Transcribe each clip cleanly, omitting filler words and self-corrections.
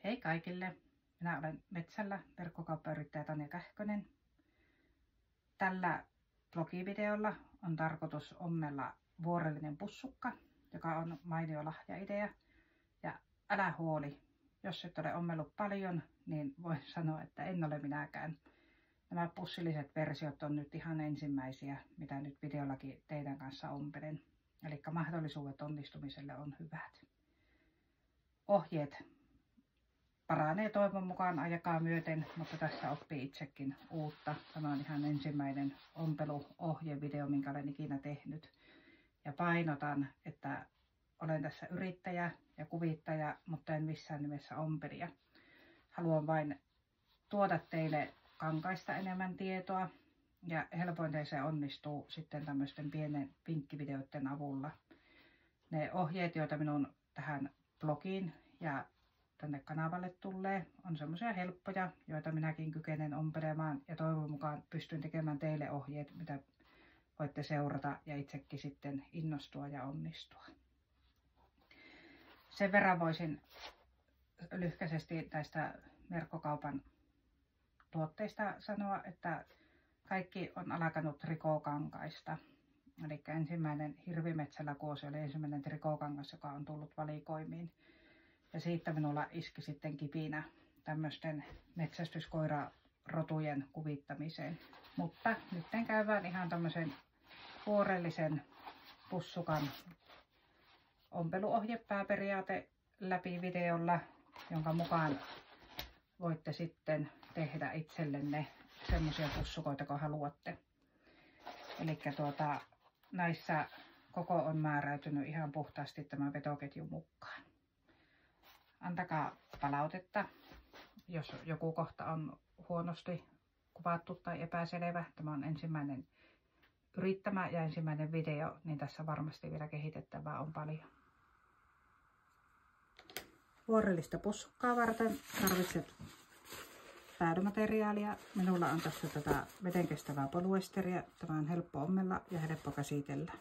Hei kaikille! Minä olen Metsällä verkkokauppayrittäjä Tanja Kähkönen. Tällä blogivideolla on tarkoitus ommella vuorellinen pussukka, joka on mainio lahjaidea. Ja älä huoli, jos et ole ommellut paljon, niin voin sanoa, että en ole minäkään. Nämä pussilliset versiot on nyt ihan ensimmäisiä, mitä nyt videollakin teidän kanssa ompelen. Eli mahdollisuudet onnistumiselle on hyvät. Ohjeet paranee toivon mukaan ajakaa myöten, mutta tässä oppii itsekin uutta. Tämä on ihan ensimmäinen ompeluohjevideo, minkä olen ikinä tehnyt. Ja painotan, että olen tässä yrittäjä ja kuvittaja, mutta en missään nimessä ompelija. Haluan vain tuoda teille kankaista enemmän tietoa ja helpointen se onnistuu sitten tämmöisten pienen vinkkivideoiden avulla. Ne ohjeet, joita minun tähän blogiin ja tänne kanavalle tulee, on semmoisia helppoja, joita minäkin kykenen ompelemaan ja toivon mukaan pystyn tekemään teille ohjeet, mitä voitte seurata ja itsekin sitten innostua ja onnistua. Sen verran voisin lyhkäisesti näistä verkkokaupan tuotteista sanoa, että kaikki on alkanut trikookankaista. Eli ensimmäinen Hirvimetsällä kuosi oli ensimmäinen trikookangas, joka on tullut valikoimiin. Ja siitä minulla iski sitten kipinä tämmöisten metsästyskoirarotujen kuvittamiseen. Mutta nyt käydään ihan tämmöisen vuorellisen pussukan ompeluohjepääperiaate läpi videolla, jonka mukaan voitte sitten tehdä itsellenne semmoisia pussukoita, kun haluatte. Eli näissä koko on määräytynyt ihan puhtaasti tämän vetoketjun mukaan. Antakaa palautetta, jos joku kohta on huonosti kuvattu tai epäselvä. Tämä on ensimmäinen yrittämä ja ensimmäinen video, niin tässä varmasti vielä kehitettävää on paljon. Vuorellista pussukkaa varten tarvitset päädymateriaalia. Minulla on tässä tätä vedenkestävää polyesteriä. Tämä on helppo ommella ja helppo käsitellä.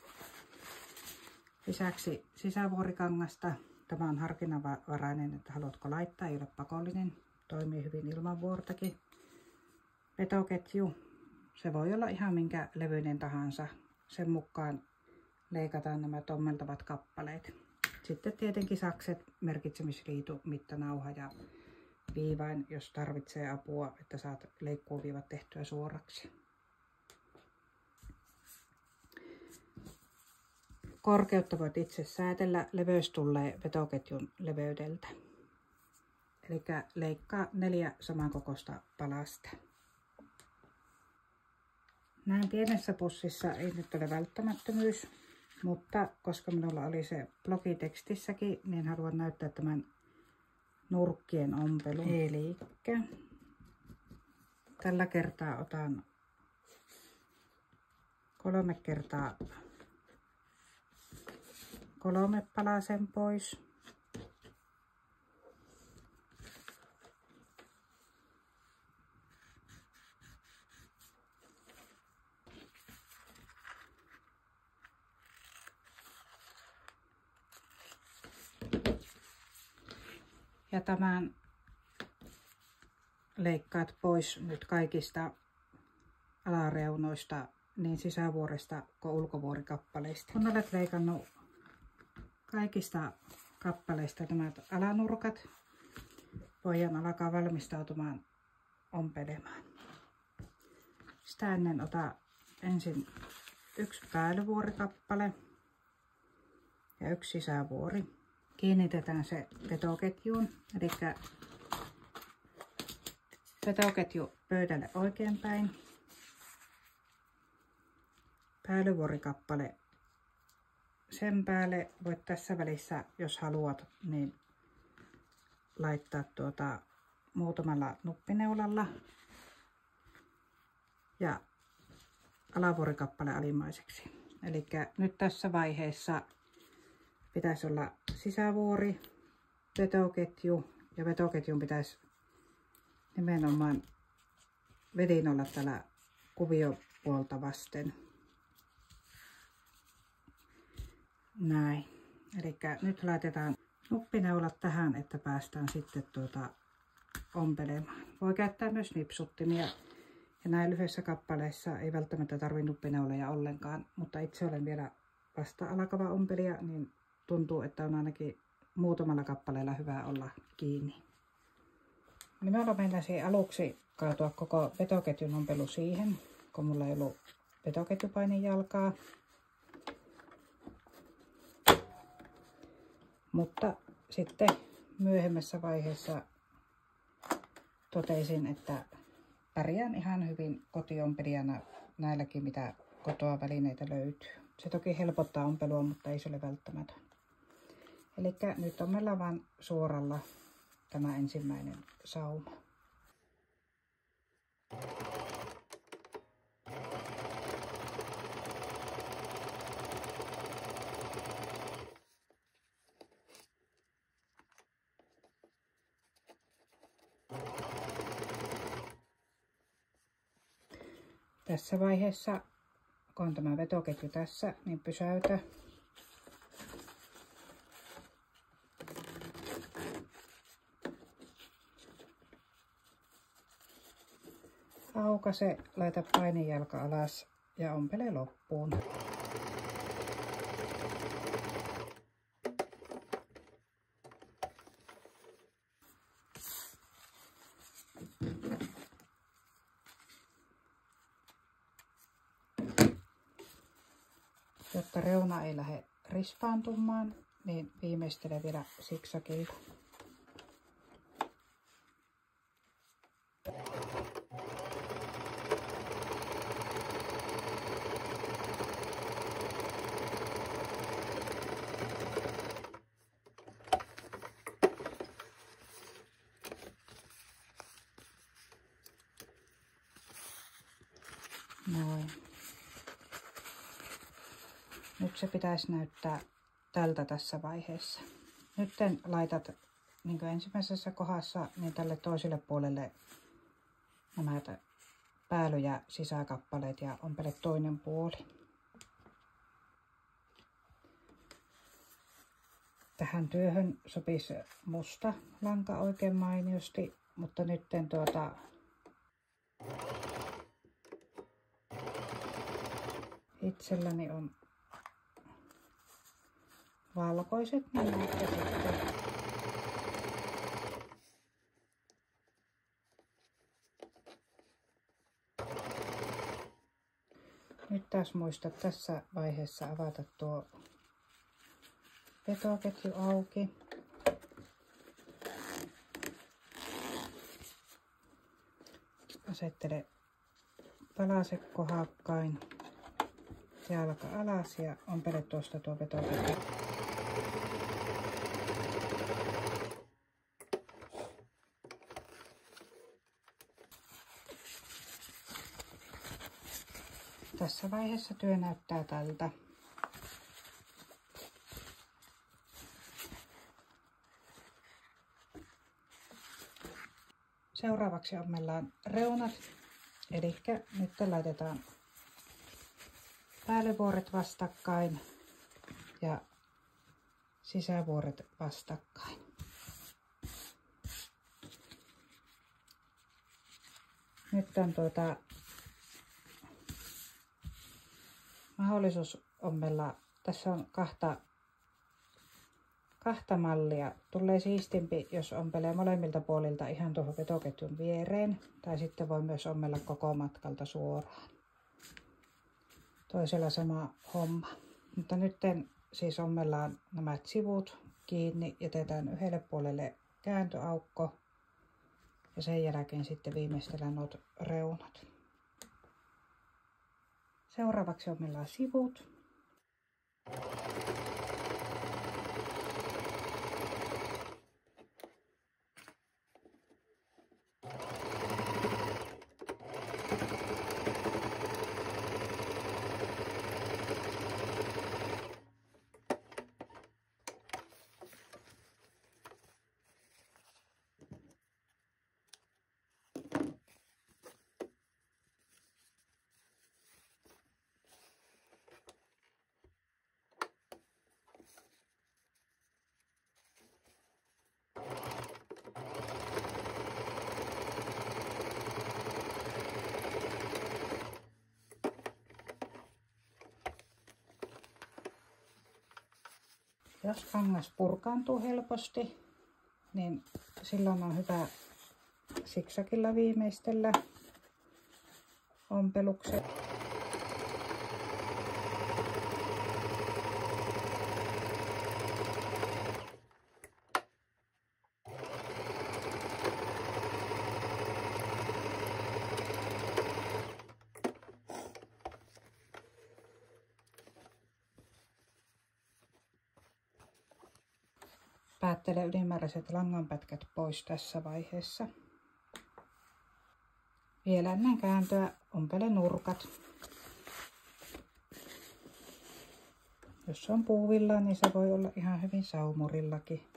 Lisäksi sisävuorikangasta. Tämä on harkinnanvarainen, että haluatko laittaa, ei ole pakollinen. Toimii hyvin ilman vuortakin. Vetoketju. Se voi olla ihan minkä levyinen tahansa. Sen mukaan leikataan nämä ommeltavat kappaleet. Sitten tietenkin sakset, merkitsemisliitu, mittanauha ja viivain, jos tarvitsee apua, että saat leikkuuviivat tehtyä suoraksi. Korkeutta voit itse säätellä, leveys tulee vetoketjun leveydeltä. Eli leikkaa 4 samankokoista palasta. Näin pienessä pussissa ei nyt ole välttämättömyys, mutta koska minulla oli se blogitekstissäkin, niin haluan näyttää tämän nurkkien ompelun. Eli tällä kertaa otan 3 kertaa 3 palasen pois. Ja tämän leikkaat pois nyt kaikista alareunoista, niin sisävuoresta kuin ulkovuorikappaleista. Kun olet leikannut kaikista kappaleista nämä alanurkat, voidaan alkaa valmistautumaan ompelemaan. Sitä ennen ota ensin 1 päällyvuorikappale ja 1 sisävuori. Kiinnitetään se vetoketjuun, eli vetoketju pöydälle oikeinpäin. Päällyvuorikappale sen päälle. Voit tässä välissä, jos haluat, niin laittaa muutamalla nuppineulalla ja alavuorikappale alimmaiseksi. Eli nyt tässä vaiheessa pitäisi olla sisävuori, vetoketju ja vetoketjun pitäisi nimenomaan vedin olla tällä kuviopuolta vasten. Näin. Eli nyt laitetaan nuppineulat tähän, että päästään sitten ompelemaan. Voi käyttää myös nipsuttimia. Ja näin lyhyissä kappaleissa ei välttämättä tarvitse nuppineuloja ollenkaan, mutta itse olen vielä vasta alkava ompelija, niin tuntuu, että on ainakin muutamalla kappaleella hyvä olla kiinni. Minulla meinasi aluksi kaatua koko vetoketjun ompelu siihen, kun mulla ei ollut vetoketjupainin jalkaa. Mutta sitten myöhemmässä vaiheessa totesin, että pärjään ihan hyvin kotiompelijana näilläkin, mitä kotoa välineitä löytyy. Se toki helpottaa ompelua, mutta ei se ole välttämätön. Eli nyt ommellaan vaan suoralla tämä ensimmäinen sauma. Tässä vaiheessa, kun on tämä vetoketju tässä, niin pysäytä. Aukaise, laita paininjalka alas ja ompele loppuun. Jotta reuna ei lähde rispaantumaan, niin viimeistele vielä siksakilla. Noin. Nyt se pitäisi näyttää tältä tässä vaiheessa. Nyt laitat niin kuin ensimmäisessä kohdassa niin tälle toiselle puolelle nämä pääly- ja sisäkappaleet ja ompele toinen puoli. Tähän työhön sopisi musta lanka oikein mainiosti, mutta nyt itselläni on valkoiset nämä ja sitten nyt taas muista tässä vaiheessa avata tuo vetoketju auki. Asettele palaset kohdakkain, jalka alas ja ompele tuosta tuo vetoketju. Tässä vaiheessa työ näyttää tältä. Seuraavaksi ommellaan reunat. Eli nyt laitetaan päällevuoret vastakkain ja sisävuoret vastakkain. Nyt on mahdollisuus ommella. Tässä on kahta mallia. Tulee siistimpi, jos ompelee molemmilta puolilta ihan tuohon vetoketjun viereen. Tai sitten voi myös ommella koko matkalta suoraan. Toisella sama homma. Mutta nyt siis ommellaan nämä sivut kiinni. Jätetään yhdelle puolelle kääntöaukko. Ja sen jälkeen sitten viimeistellään nuo reunat. Seuraavaksi ommellaan sivut. Jos kangas purkaantuu helposti, niin silloin on hyvä siksakilla viimeistellä ompelukset. Päättele ylimääräiset langanpätkät pois tässä vaiheessa. Vielä ennen kääntöä ompele nurkat. Jos on puuvilla, niin se voi olla ihan hyvin saumurillakin.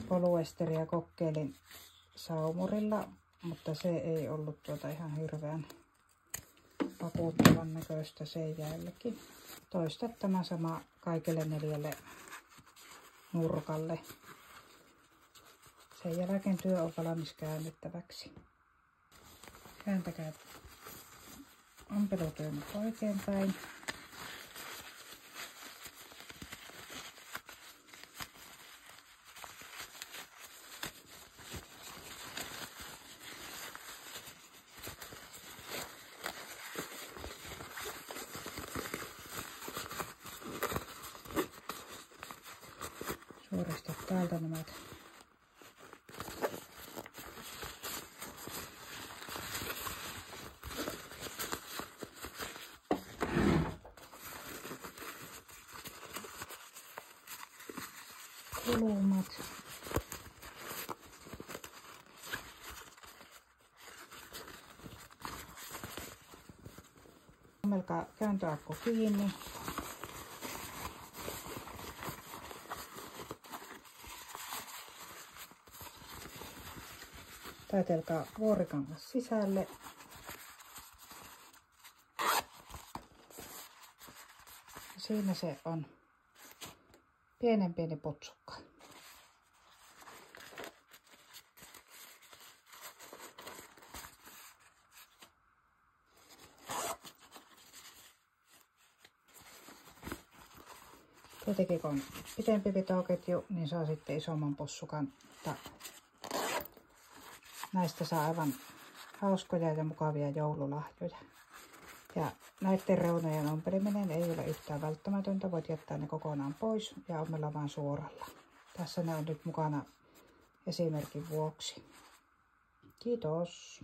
Polyesteriä kokeilin saumurilla, mutta se ei ollut ihan hirveän vakuuttavan näköistä sen jälkeen. Toista tämä sama kaikille 4 nurkalle. Sen jälkeen työ on valmis käännettäväksi. Kääntäkää ompelutyön oikeinpäin. Suorista täältä nämä kulumat. Ommelkaa kääntöakku kiinni. Taitelkaa vuorikangas sisälle. Siinä se on pieni putsukka. Tietenkin kun on pitempi vitoketju, niin saa sitten isomman pussukan. Näistä saa aivan hauskoja ja mukavia joululahjoja. Ja näiden reunojen ompeliminen ei ole yhtään välttämätöntä. Voit jättää ne kokonaan pois ja ommella vaan suoralla. Tässä ne on nyt mukana esimerkin vuoksi. Kiitos!